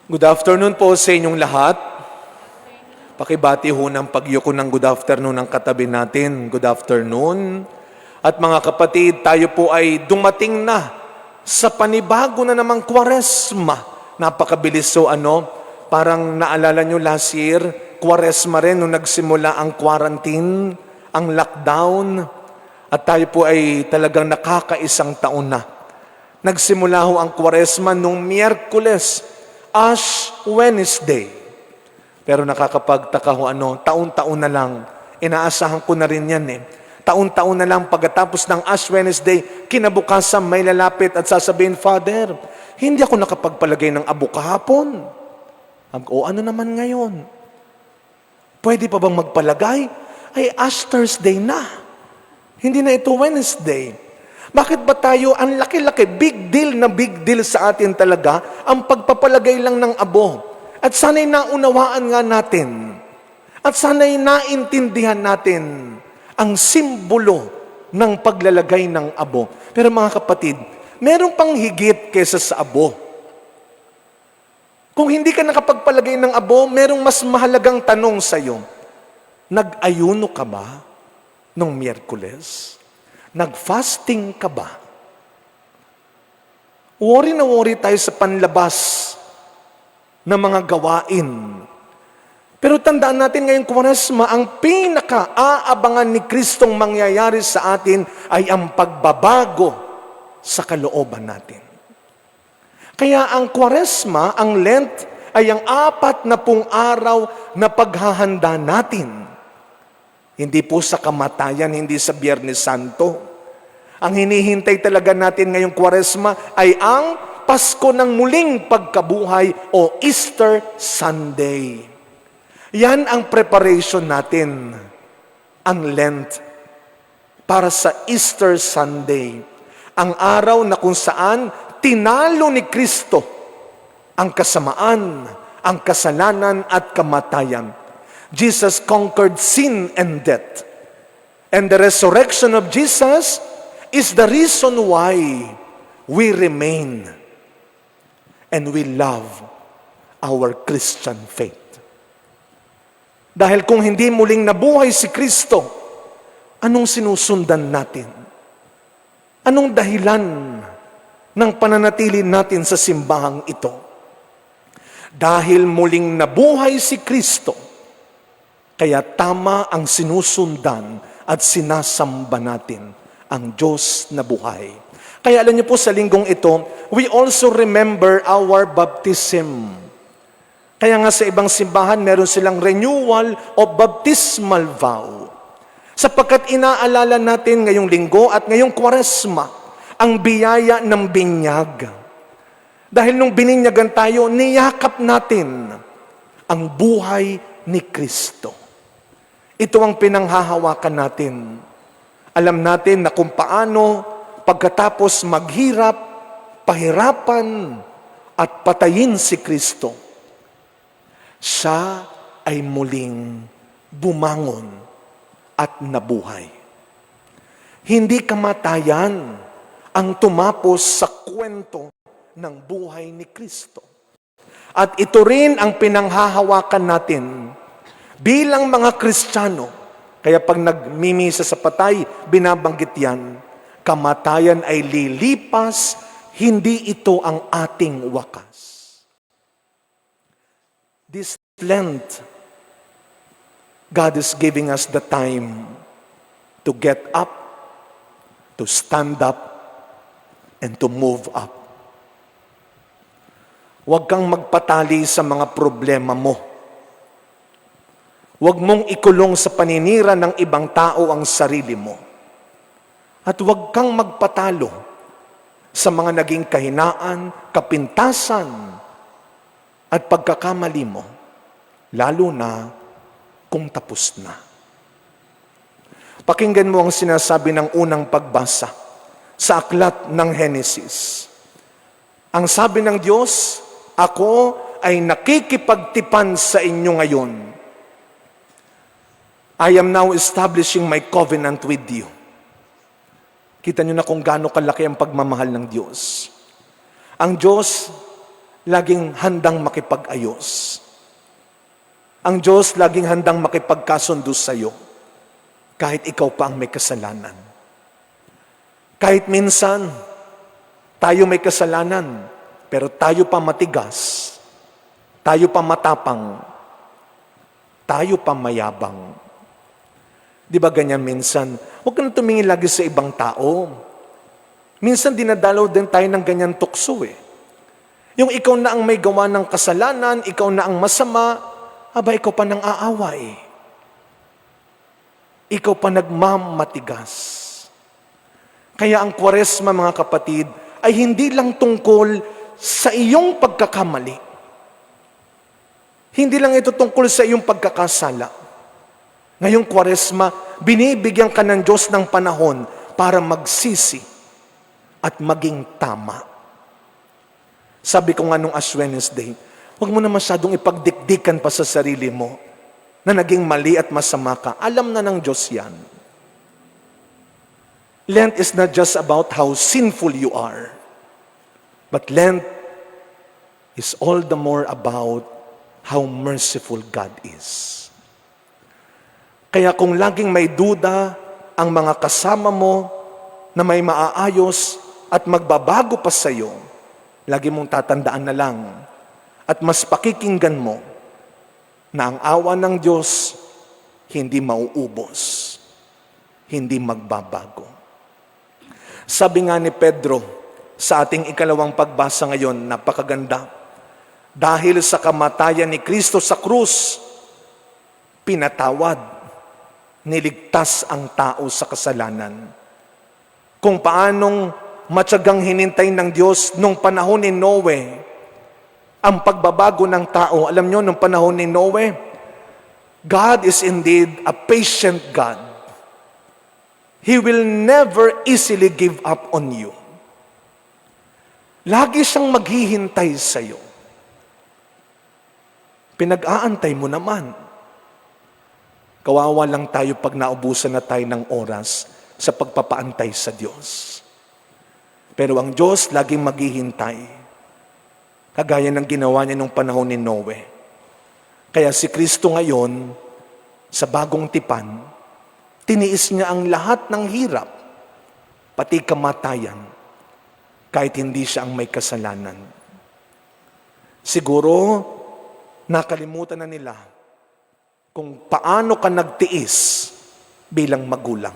Good afternoon po sa inyong lahat. Pakibati ho ng pagyuko ng good afternoon ng katabi natin. Good afternoon. At mga kapatid, tayo po ay dumating na sa panibago na namang Kwaresma. Napakabilis parang naalala nyo last year, Kwaresma rin nung nagsimula ang quarantine, ang lockdown. At tayo po ay talagang nakakaisang taon na. Nagsimula ho ang Kwaresma nung Miyerkules, Ash Wednesday. Pero nakakapagtaka ho taon-taon na lang. Inaasahan ko na rin yan Taon-taon na lang pagkatapos ng Ash Wednesday, kinabukasan may lalapit at sasabihin, Father, hindi ako nakapagpalagay ng abo kahapon. O ano naman ngayon? Pwede pa bang magpalagay? Ay Ash Thursday na. Hindi na ito Wednesday. Bakit ba tayo, ang laki-laki, big deal sa atin talaga, ang pagpapalagay lang ng abo. At sana'y naunawaan nga natin. At sana'y naintindihan natin ang simbolo ng paglalagay ng abo. Pero mga kapatid, meron pang higit kesa sa abo. Kung hindi ka nakapagpalagay ng abo, merong mas mahalagang tanong sa'yo. Nag-ayuno ka ba nung Miyerkules? Nag-fasting ka ba? Worry na worry tayo sa panlabas na mga gawain. Pero tandaan natin ngayong Kwaresma, ang pinaka-aabangan ni Kristong mangyayari sa atin ay ang pagbabago sa kalooban natin. Kaya ang Kwaresma, ang Lent, ay ang 40 araw na paghahanda natin. Hindi po sa kamatayan, hindi sa Biyernes Santo. Ang hinihintay talaga natin ngayong Kwaresma ay ang Pasko ng muling pagkabuhay o Easter Sunday. Yan ang preparation natin, ang Lent, para sa Easter Sunday. Ang araw na kung saan tinalo ni Kristo ang kasamaan, ang kasalanan at kamatayan. Jesus conquered sin and death. And the resurrection of Jesus is the reason why we remain and we love our Christian faith. Dahil kung hindi muling nabuhay si Kristo, anong sinusundan natin? Anong dahilan ng pananatili natin sa simbahang ito? Dahil muling nabuhay si Kristo, kaya tama ang sinusundan at sinasamba natin ang Diyos na buhay. Kaya alam niyo po sa linggong ito, we also remember our baptism. Kaya nga sa ibang simbahan, meron silang renewal of baptismal vow. Sapagkat inaalala natin ngayong linggo at ngayong Kwaresma, ang biyaya ng binyag. Dahil nung bininyagan tayo, niyakap natin ang buhay ni Kristo. Ito ang pinanghahawakan natin. Alam natin na kung paano pagkatapos maghirap, pahirapan, at patayin si Kristo, siya ay muling bumangon at nabuhay. Hindi kamatayan ang tumapos sa kwento ng buhay ni Kristo. At ito rin ang pinanghahawakan natin bilang mga Kristiyano. Kaya pag nagmimisa sa patay, binabanggit yan, kamatayan ay lilipas, hindi ito ang ating wakas. This Lent, God is giving us the time to get up, to stand up, and to move up. Huwag kang magpatali sa mga problema mo. Huwag mong ikulong sa paninira ng ibang tao ang sarili mo. At huwag kang magpatalo sa mga naging kahinaan, kapintasan, at pagkakamali mo, lalo na kung tapos na. Pakinggan mo ang sinasabi ng unang pagbasa sa aklat ng Henesis. Ang sabi ng Diyos, ako ay nakikipagtipan sa inyo ngayon. I am now establishing my covenant with you. Kita nyo na kung gaano kalaki ang pagmamahal ng Diyos. Ang Diyos, laging handang makipag-ayos. Ang Diyos laging handang makipagkasundo sa iyo, kahit ikaw pa ang may kasalanan. Kahit minsan, tayo may kasalanan, pero tayo pa matigas, tayo pa matapang, tayo pa mayabang. Di ba ganyan minsan? Huwag ka na tumingin lagi sa ibang tao. Minsan dinadalaw din tayo ng ganyan tukso eh. Yung ikaw na ang may gawa ng kasalanan, ikaw na ang masama, aba ikaw pa nang aaway. Ikaw pa nagmamatigas. Kaya ang Kwaresma, mga kapatid, ay hindi lang tungkol sa iyong pagkakamali. Hindi lang ito tungkol sa iyong pagkakasala. Ngayong Kwaresma, binibigyan ka ng Diyos ng panahon para magsisi at maging tama. Sabi ko nga nung Ash Wednesday, huwag mo na masyadong ipagdikdikan pa sa sarili mo na naging mali at masama ka. Alam na ng Diyos yan. Lent is not just about how sinful you are, but Lent is all the more about how merciful God is. Kaya kung laging may duda ang mga kasama mo na may maaayos at magbabago pa sa iyo, lagi mong tatandaan na lang at mas pakikinggan mo na ang awa ng Diyos hindi mauubos, hindi magbabago. Sabi nga ni Pedro sa ating ikalawang pagbasa ngayon, napakaganda. Dahil sa kamatayan ni Kristo sa krus, pinatawad, niligtas ang tao sa kasalanan. Kung paanong matyagang hinintay ng Diyos nung panahon ni Noe, ang pagbabago ng tao. Alam nyo, nung panahon ni Noe, God is indeed a patient God. He will never easily give up on you. Lagi siyang maghihintay sa iyo. Pinag-aantay mo naman. Kawawa lang tayo pag naubusan na tayo ng oras sa pagpapaantay sa Diyos. Pero ang Diyos laging maghihintay. Kagaya ng ginawa niya nung panahon ni Noe. Kaya si Kristo ngayon, sa bagong tipan, tiniis niya ang lahat ng hirap, pati kamatayan, kahit hindi siya ang may kasalanan. Siguro, nakalimutan na nila kung paano ka nagtiis bilang magulang,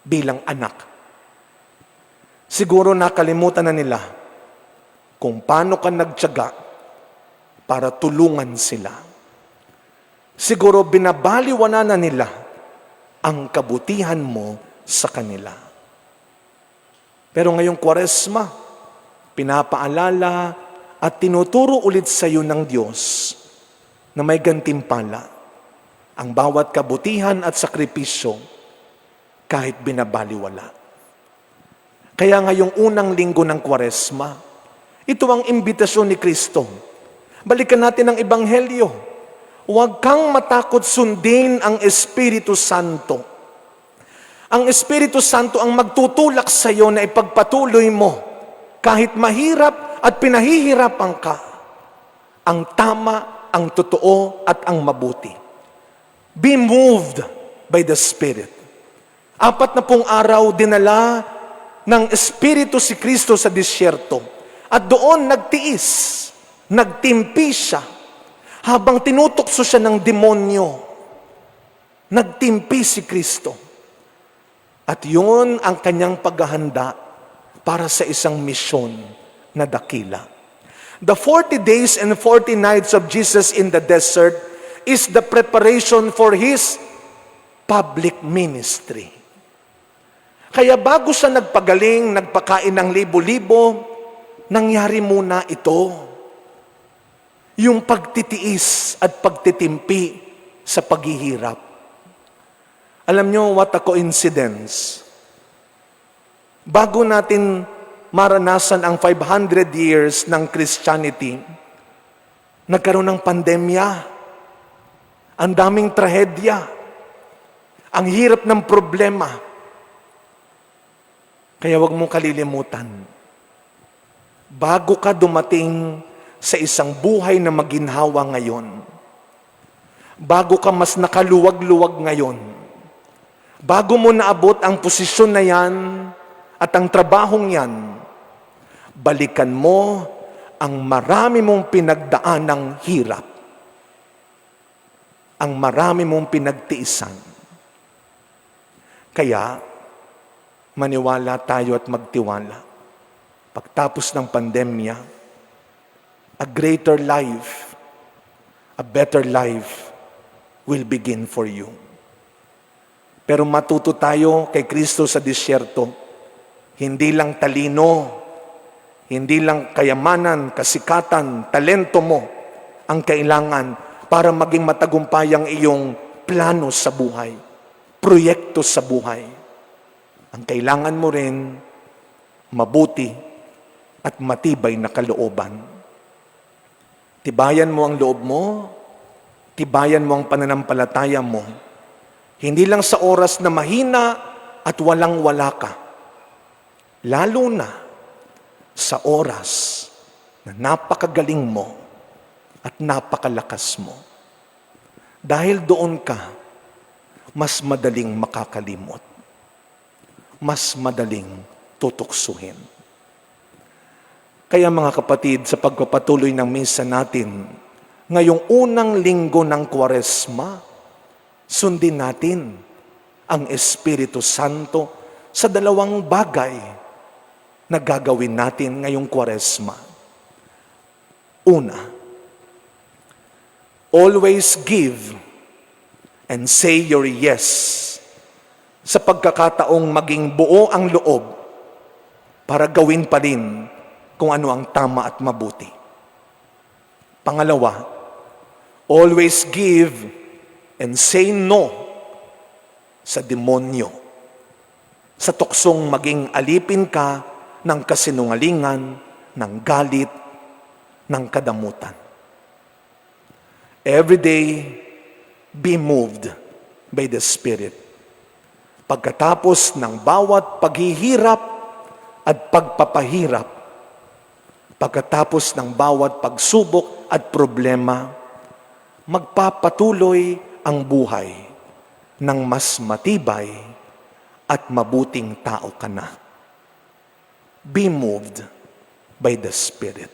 bilang anak. Siguro nakalimutan na nila kung paano ka nagtiyaga para tulungan sila. Siguro binabaliwala na nila ang kabutihan mo sa kanila. Pero ngayong Kwaresma, pinapaalala at tinuturo ulit sa iyo ng Diyos na may gantimpala ang bawat kabutihan at sakripisyo kahit binabaliwala. Kaya ngayong unang linggo ng Kwaresma, ito ang imbitasyon ni Kristo. Balikan natin ang Ebanghelyo. Huwag kang matakot sundin ang Espiritu Santo. Ang Espiritu Santo ang magtutulak sa iyo na ipagpatuloy mo kahit mahirap at pinahihirapan ka. Ang tama, ang totoo at ang mabuti. Be moved by the Spirit. 40 araw dinala ng Espiritu si Kristo sa disyerto. At doon nagtiis, nagtimpi siya. Habang tinutokso siya ng demonyo, nagtimpi si Kristo. At yun ang kanyang paghahanda para sa isang misyon na dakila. The 40 days and 40 nights of Jesus in the desert is the preparation for His public ministry. Kaya bago siya nagpagaling, nagpakain ng libo-libo, nangyari muna ito. Yung pagtitiis at pagtitimpi sa paghihirap. Alam nyo, what a coincidence. Bago natin maranasan ang 500 years ng Christianity, nagkaroon ng pandemya. Ang daming trahedya. Ang hirap ng problema. Kaya wag mong kalilimutan. bago ka dumating sa isang buhay na maginhawa ngayon, bago ka mas nakaluwag-luwag ngayon, bago mo naabot ang posisyon na yan at ang trabahong yan, balikan mo ang marami mong pinagdaanang hirap, ang marami mong pinagtiisan. Kaya, maniwala tayo at magtiwala. Pagtapos ng pandemya, a greater life, a better life will begin for you. Pero matuto tayo kay Kristo sa disyerto, hindi lang talino, hindi lang kayamanan, kasikatan, talento mo ang kailangan para maging matagumpay ang iyong plano sa buhay, proyekto sa buhay. Ang kailangan mo rin, mabuti at matibay na kalooban. Tibayan mo ang loob mo, tibayan mo ang pananampalataya mo, hindi lang sa oras na mahina at walang-wala ka, lalo na sa oras na napakagaling mo at napakalakas mo. Dahil doon ka, mas madaling makakalimot, mas madaling tutuksuhin. Kaya mga kapatid, sa pagpapatuloy ng misa natin, ngayong unang linggo ng Kwaresma, sundin natin ang Espiritu Santo sa dalawang bagay na gagawin natin ngayong Kwaresma. Una, always give and say your yes sa pagkakataong maging buo ang loob para gawin pa rin kung ano ang tama at mabuti. Pangalawa, always give and say no sa demonyo, sa tuksong maging alipin ka ng kasinungalingan, ng galit, ng kadamutan. Every day, be moved by the Spirit. Pagkatapos ng bawat paghihirap at pagpapahirap, pagkatapos ng bawat pagsubok at problema, magpapatuloy ang buhay ng mas matibay at mabuting tao ka na. Be moved by the Spirit.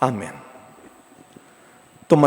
Amen.